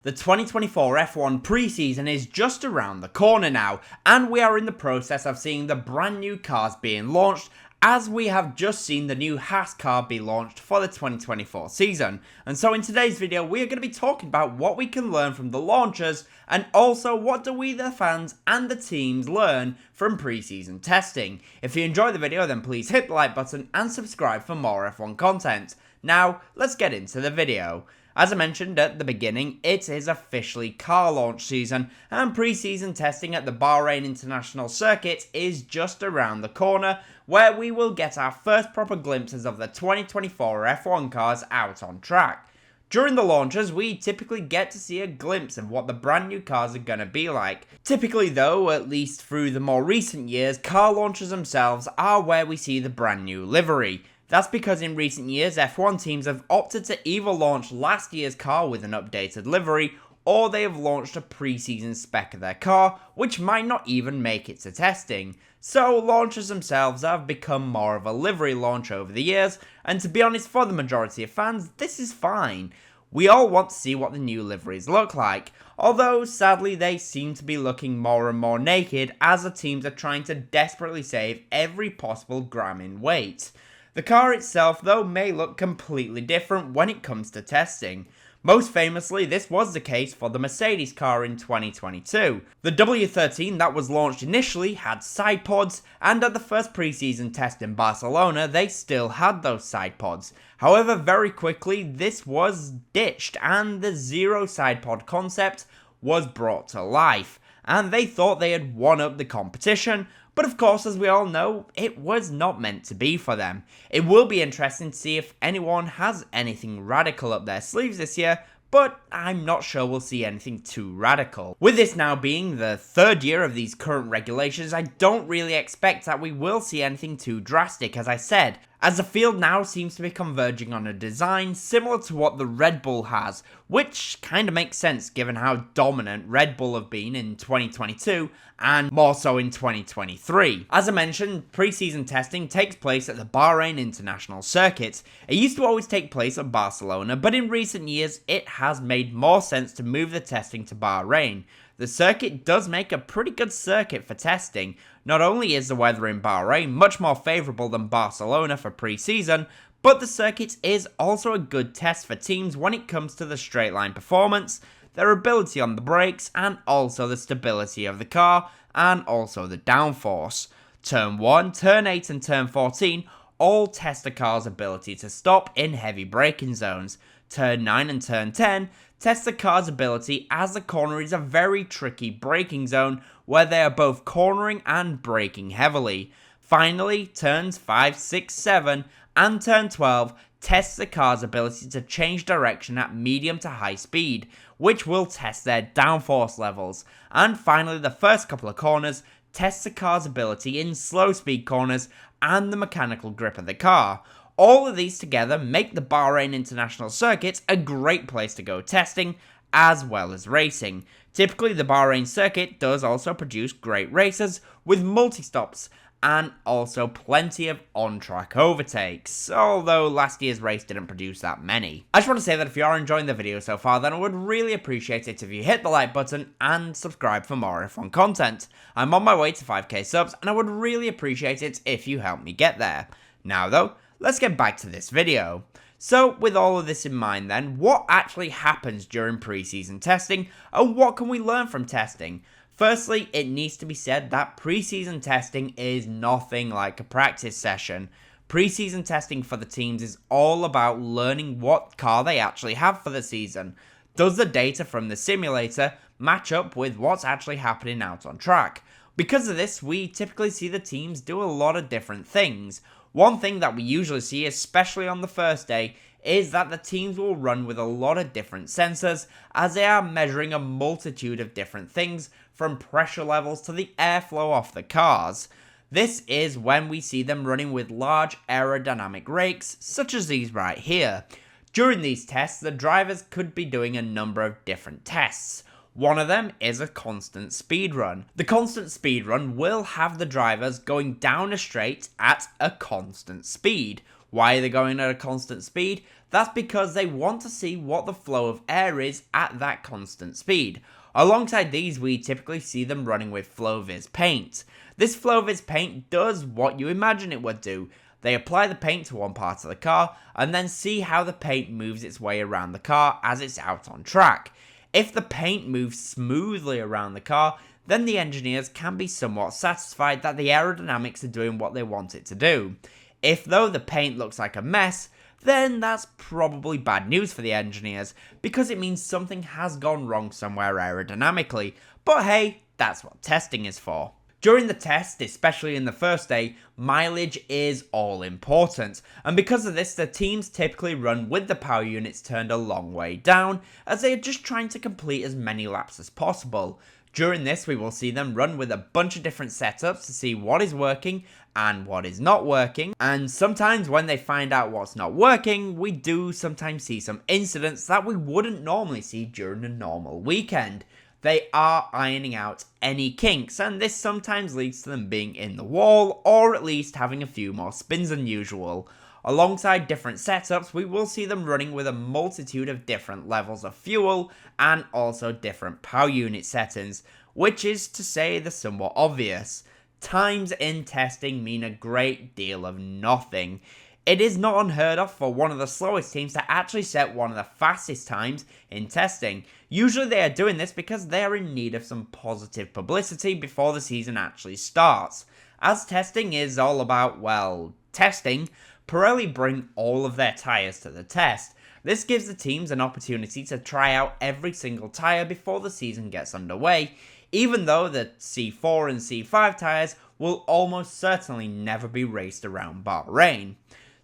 The 2024 F1 preseason is just around the corner now, and we are in the process of seeing the brand new cars being launched, as we have just seen the new Haas car be launched for the 2024 season. And so in today's video, we are going to be talking about what we can learn from the launchers, and also what do we the fans and the teams learn from preseason testing. If you enjoyed the video, then please hit the like button and subscribe for more F1 content. Now, let's get into the video. As I mentioned at the beginning, it is officially car launch season, and pre-season testing at the Bahrain International Circuit is just around the corner, where we will get our first proper glimpses of the 2024 F1 cars out on track. During the launches, we typically get to see a glimpse of what the brand new cars are going to be like. Typically though, at least through the more recent years, car launches themselves are where we see the brand new livery. That's because in recent years, F1 teams have opted to either launch last year's car with an updated livery, or they have launched a pre-season spec of their car, which might not even make it to testing. So launches themselves have become more of a livery launch over the years, and to be honest, for the majority of fans, this is fine. We all want to see what the new liveries look like, although sadly they seem to be looking more and more naked as the teams are trying to desperately save every possible gram in weight. The car itself, though, may look completely different when it comes to testing. Most famously, this was the case for the Mercedes car in 2022. The W13 that was launched initially had side pods, and at the first preseason test in Barcelona, they still had those side pods. However, very quickly, this was ditched, and the zero side pod concept was brought to life, and they thought they had won up the competition. But of course, as we all know, it was not meant to be for them. It will be interesting to see if anyone has anything radical up their sleeves this year, but I'm not sure we'll see anything too radical. With this now being the third year of these current regulations, I don't really expect that we will see anything too drastic, as I said, as the field now seems to be converging on a design similar to what the Red Bull has, which kinda makes sense given how dominant Red Bull have been in 2022 and more so in 2023. As I mentioned, pre-season testing takes place at the Bahrain International Circuit. It used to always take place at Barcelona, but in recent years it has made more sense to move the testing to Bahrain. The circuit does make a pretty good circuit for testing. Not only is the weather in Bahrain much more favourable than Barcelona for pre-season, but the circuit is also a good test for teams when it comes to the straight line performance, their ability on the brakes, and also the stability of the car, and also the downforce. Turn 1, Turn 8 and Turn 14 all test the car's ability to stop in heavy braking zones. Turn 9 and Turn 10 test the car's ability, as the corner is a very tricky braking zone where they are both cornering and braking heavily. Finally, turns 5, 6, 7 and Turn 12 test the car's ability to change direction at medium to high speed, which will test their downforce levels. And finally, the first couple of corners test the car's ability in slow speed corners and the mechanical grip of the car. All of these together make the Bahrain International Circuit a great place to go testing, as well as racing. Typically, the Bahrain circuit does also produce great races with multi-stops, and also plenty of on-track overtakes, although last year's race didn't produce that many. I just want to say that if you are enjoying the video so far, then I would really appreciate it if you hit the like button and subscribe for more F1 content. I'm on my way to 5k subs, and I would really appreciate it if you help me get there. Now though, let's get back to this video. So with all of this in mind then, what actually happens during pre-season testing, and what can we learn from testing? Firstly, it needs to be said that pre-season testing is nothing like a practice session. Pre-season testing for the teams is all about learning what car they actually have for the season. Does the data from the simulator match up with what's actually happening out on track? Because of this, we typically see the teams do a lot of different things. One thing that we usually see, especially on the first day, is that the teams will run with a lot of different sensors, as they are measuring a multitude of different things, from pressure levels to the airflow off the cars. This is when we see them running with large aerodynamic rakes, such as these right here. During these tests, the drivers could be doing a number of different tests. One of them is a constant speed run. The constant speed run will have the drivers going down a straight at a constant speed. Why are they going at a constant speed? That's because they want to see what the flow of air is at that constant speed. Alongside these, we typically see them running with flow-vis paint. This flow-vis paint does what you imagine it would do. They apply the paint to one part of the car and then see how the paint moves its way around the car as it's out on track. If the paint moves smoothly around the car, then the engineers can be somewhat satisfied that the aerodynamics are doing what they want it to do. If though the paint looks like a mess, then that's probably bad news for the engineers, because it means something has gone wrong somewhere aerodynamically. But hey, that's what testing is for. During the test, especially in the first day, mileage is all important, and because of this, the teams typically run with the power units turned a long way down, as they are just trying to complete as many laps as possible. During this, we will see them run with a bunch of different setups to see what is working and what is not working, and sometimes when they find out what's not working, we do sometimes see some incidents that we wouldn't normally see during a normal weekend. They are ironing out any kinks, and this sometimes leads to them being in the wall, or at least having a few more spins than usual. Alongside different setups, we will see them running with a multitude of different levels of fuel, and also different power unit settings, which is to say the somewhat obvious. Times in testing mean a great deal of nothing. It is not unheard of for one of the slowest teams to actually set one of the fastest times in testing. Usually they are doing this because they are in need of some positive publicity before the season actually starts. As testing is all about, well, testing, Pirelli bring all of their tyres to the test. This gives the teams an opportunity to try out every single tyre before the season gets underway, even though the C4 and C5 tyres will almost certainly never be raced around Bahrain.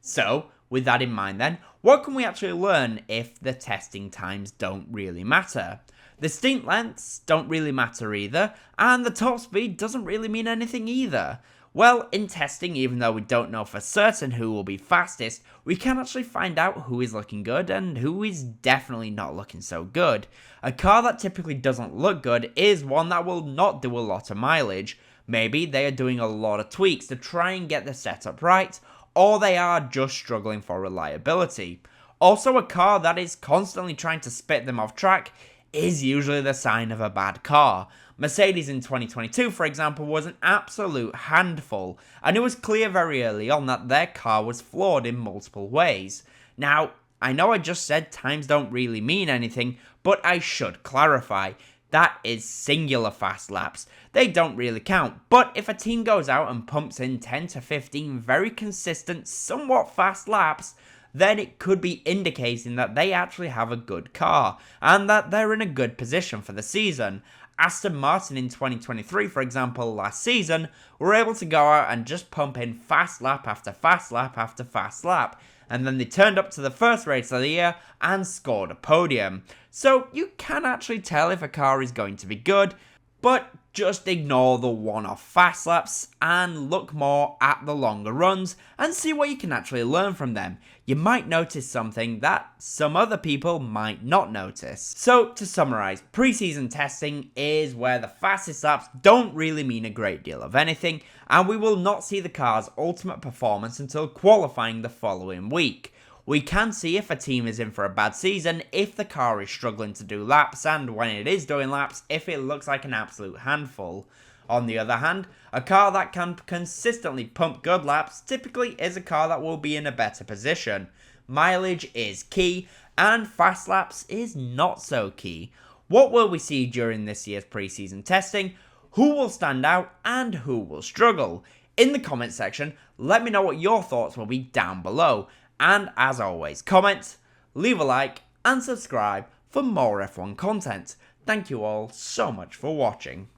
So, with that in mind then, what can we actually learn if the testing times don't really matter? The stint lengths don't really matter either, and the top speed doesn't really mean anything either. Well, in testing, even though we don't know for certain who will be fastest, we can actually find out who is looking good and who is definitely not looking so good. A car that typically doesn't look good is one that will not do a lot of mileage. Maybe they are doing a lot of tweaks to try and get the setup right, or they are just struggling for reliability. Also, a car that is constantly trying to spit them off track is usually the sign of a bad car. Mercedes in 2022, for example, was an absolute handful, and it was clear very early on that their car was flawed in multiple ways. Now, I know I just said times don't really mean anything, but I should clarify. That is singular fast laps. They don't really count, but if a team goes out and pumps in 10 to 15 very consistent, somewhat fast laps, then it could be indicating that they actually have a good car, and that they're in a good position for the season. Aston Martin in 2023, for example, last season, were able to go out and just pump in fast lap after fast lap after fast lap, and then they turned up to the first race of the year and scored a podium. So you can actually tell if a car is going to be good, but just ignore the one-off fast laps and look more at the longer runs and see what you can actually learn from them. You might notice something that some other people might not notice. So to summarize, preseason testing is where the fastest laps don't really mean a great deal of anything, and we will not see the car's ultimate performance until qualifying the following week. We can see if a team is in for a bad season, if the car is struggling to do laps, and when it is doing laps, if it looks like an absolute handful. On the other hand, a car that can consistently pump good laps typically is a car that will be in a better position. Mileage is key, and fast laps is not so key. What will we see during this year's preseason testing? Who will stand out and who will struggle? In the comment section, let me know what your thoughts will be down below. And as always, comment, leave a like, and subscribe for more F1 content. Thank you all so much for watching.